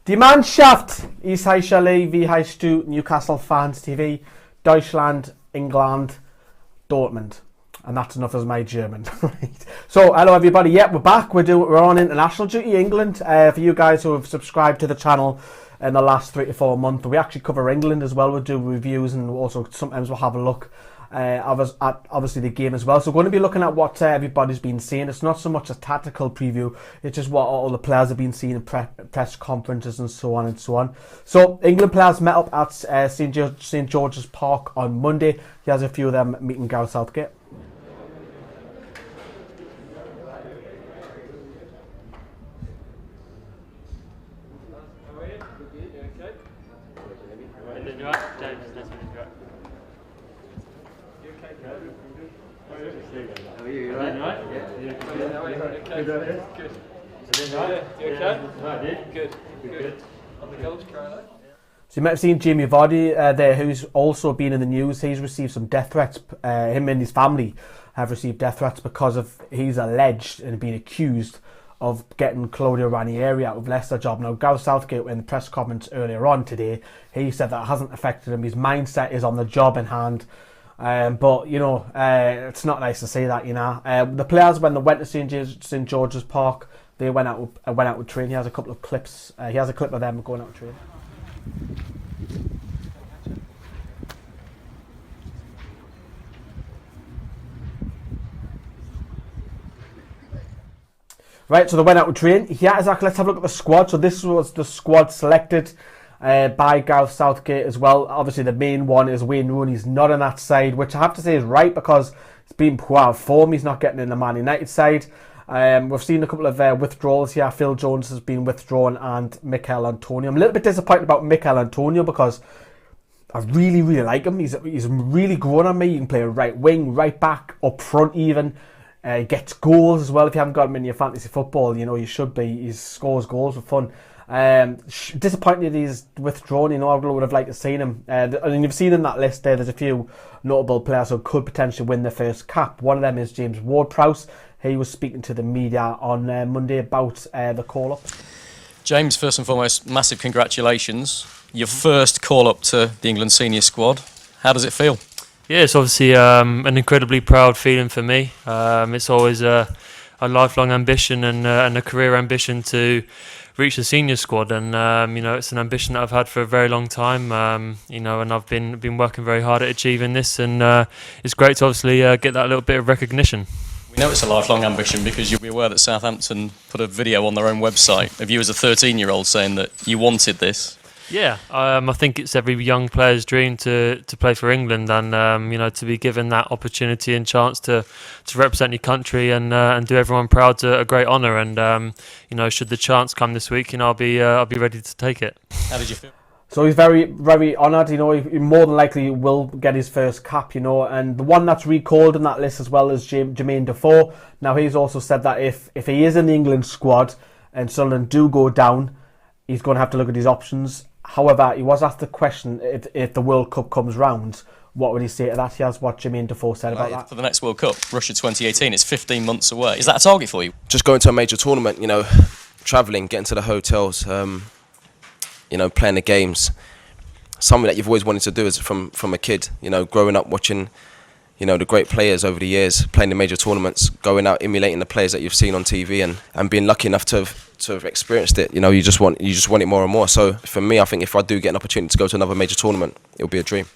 Die Mannschaft, ich heiße Ali, wie heißt du? Newcastle Fans TV, Deutschland, England, Dortmund. And that's enough as my German. Right. So, hello everybody. Yeah, we're back. We're on international duty, England. For you guys who have subscribed to the channel in the last 3 to 4 months, we actually cover England as well. We'll do reviews and also sometimes we'll have a look at obviously the game as well. So we're going to be looking at what everybody's been saying. It's not so much a tactical preview, it's just what all the players have been seeing in press conferences and so on and so on. So England players met up at St George's Park on Monday. He has a few of them meeting Gareth Southgate. So you might have seen Jamie Vardy there, who's also been in the news. He's received some death threats. Him and his family have received death threats because of he's alleged and being accused of getting Claudio Ranieri out of Leicester job. Now, Gareth Southgate, in the press conference earlier on today, he said that it hasn't affected him. His mindset is on the job in hand. But, you know, it's not nice to say that, you know. The players, when they went to St George's Park, they went out with train. He has a couple of clips. He has a clip of them going out with train. Right, so they went out with train. Yeah, exactly. Let's have a look at the squad. So this was the squad selected by Gareth Southgate as well. Obviously, the main one is Wayne Rooney's not on that side, which I have to say is right because he's been poor form. He's not getting in the Man United side. We've seen a couple of withdrawals here. Phil Jones has been withdrawn and Mikel Antonio. I'm a little bit disappointed about Mikel Antonio because I really, really like him. He's really grown on me. You can play a right wing, right back, up front even. He gets goals as well. If you haven't got him in your fantasy football, you know, you should be. He scores goals for fun. Disappointed he's withdrawn. You know, I would have liked to seen him. And you've seen in that list there, there's a few notable players who could potentially win their first cap. One of them is James Ward-Prowse. He was speaking to the media on Monday about the call-up. James, first and foremost, massive congratulations. Your first call-up to the England senior squad. How does it feel? Yeah, it's obviously an incredibly proud feeling for me. It's always a lifelong ambition and a career ambition to reach the senior squad, and you know, it's an ambition that I've had for a very long time. You know, and I've been working very hard at achieving this, and it's great to obviously get that little bit of recognition. We know it's a lifelong ambition because you'll be aware that Southampton put a video on their own website of you as a 13-year-old saying that you wanted this. Yeah, I think it's every young player's dream to play for England, and you know, to be given that opportunity and chance to represent your country and do everyone proud is a great honour. And you know, should the chance come this week, you know, I'll be ready to take it. How did you feel? So he's very, very honoured. You know, he more than likely will get his first cap. You know, and the one that's recalled in that list as well is Jermaine Defoe. Now he's also said that if he is in the England squad and Sunderland do go down, he's going to have to look at his options. However, he was asked the question if the World Cup comes round, what would he say to that? Here's what Jermaine Defoe said about that. For the next World Cup, Russia 2018, it's 15 months away. Is that a target for you? Just going to a major tournament, you know, travelling, getting to the hotels, you know, playing the games. Something that you've always wanted to do is from a kid, you know, growing up watching, you know, the great players over the years, playing the major tournaments, going out emulating the players that you've seen on TV and being lucky enough to have experienced it. You know, you just want it more and more. So for me, I think if I do get an opportunity to go to another major tournament, it'll be a dream.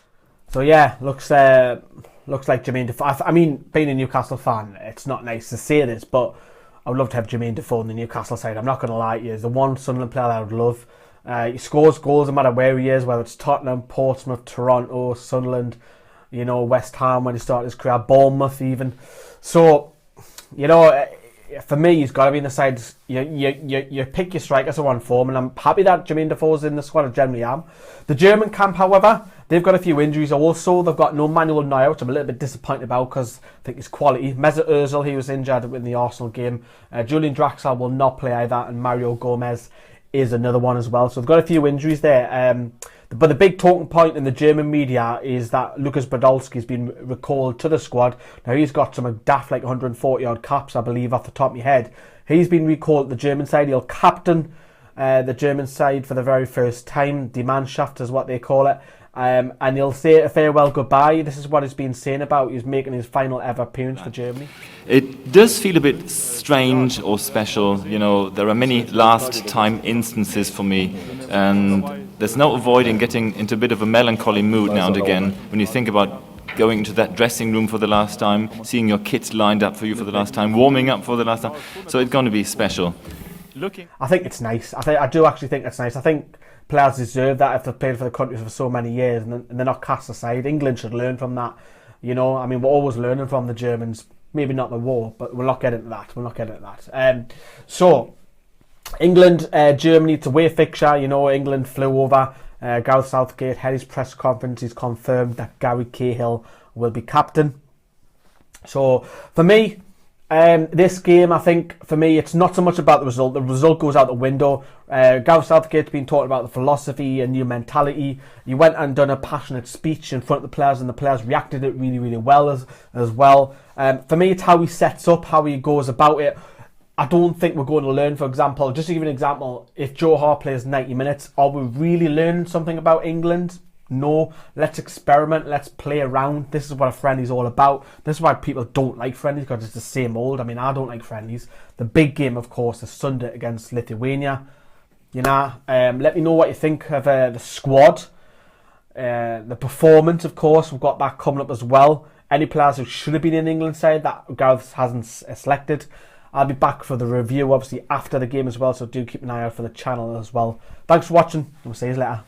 So yeah, looks like Jermaine Defoe. I mean, being a Newcastle fan, it's not nice to say this, but I would love to have Jermaine Defoe on the Newcastle side. I'm not going to lie to you. He's the one Sunderland player that I would love. He scores goals no matter where he is, whether it's Tottenham, Portsmouth, Toronto, Sunderland, you know, West Ham when he started his career, Bournemouth even. So, you know, for me, he's got to be in the side. You pick your strikers who are on form, and I'm happy that Jermaine Defoe's in the squad. I generally am. The German camp, however, they've got a few injuries also. They've got no Manuel Neuer, which I'm a little bit disappointed about because I think his quality. Mesut Ozil, he was injured in the Arsenal game. Julian Draxler will not play either, and Mario Gomez is another one as well. So they've got a few injuries there. But the big talking point in the German media is that Lukas Podolski's been recalled to the squad. Now he's got some daft like 140 odd caps, I believe, off the top of my head. He's been recalled to the German side. He'll captain the German side for the very first time. Die Mannschaft is what they call it. And he'll say a farewell goodbye. This is what he's been saying about. He's making his final ever appearance for Germany. It does feel a bit strange or special. You know, there are many last time instances for me, and there's no avoiding getting into a bit of a melancholy mood now and again when you think about going into that dressing room for the last time, seeing your kit lined up for you for the last time, warming up for the last time. So it's going to be special. I think it's nice. I do actually think it's nice. I think players deserve that if they've played for the country for so many years and they're not cast aside. England should learn from that. You know, I mean, we're always learning from the Germans. Maybe not the war, but we'll not get into that. So, England, Germany, it's a away fixture. You know, England flew over. Gareth Southgate had his press conference. He's confirmed that Gary Cahill will be captain. So, for me, this game, I think, for me, it's not so much about the result. The result goes out the window. Gareth Southgate's been talking about the philosophy and new mentality. He went and done a passionate speech in front of the players, and the players reacted it really, really well as well. For me, it's how he sets up, how he goes about it. I don't think we're going to learn, for example, just to give you an example, if Joe Hart plays 90 minutes, are we really learning something about England? No, let's experiment, let's play around. This is what a friendly's all about. This is why people don't like friendlies, because it's the same old. I mean, I don't like friendlies. The big game, of course, is Sunday against Lithuania. You know, let me know what you think of the squad. The performance, of course, we've got that coming up as well. Any players who should have been in the England side that Gareth hasn't selected. I'll be back for the review, obviously, after the game as well, so do keep an eye out for the channel as well. Thanks for watching, and we'll see you later.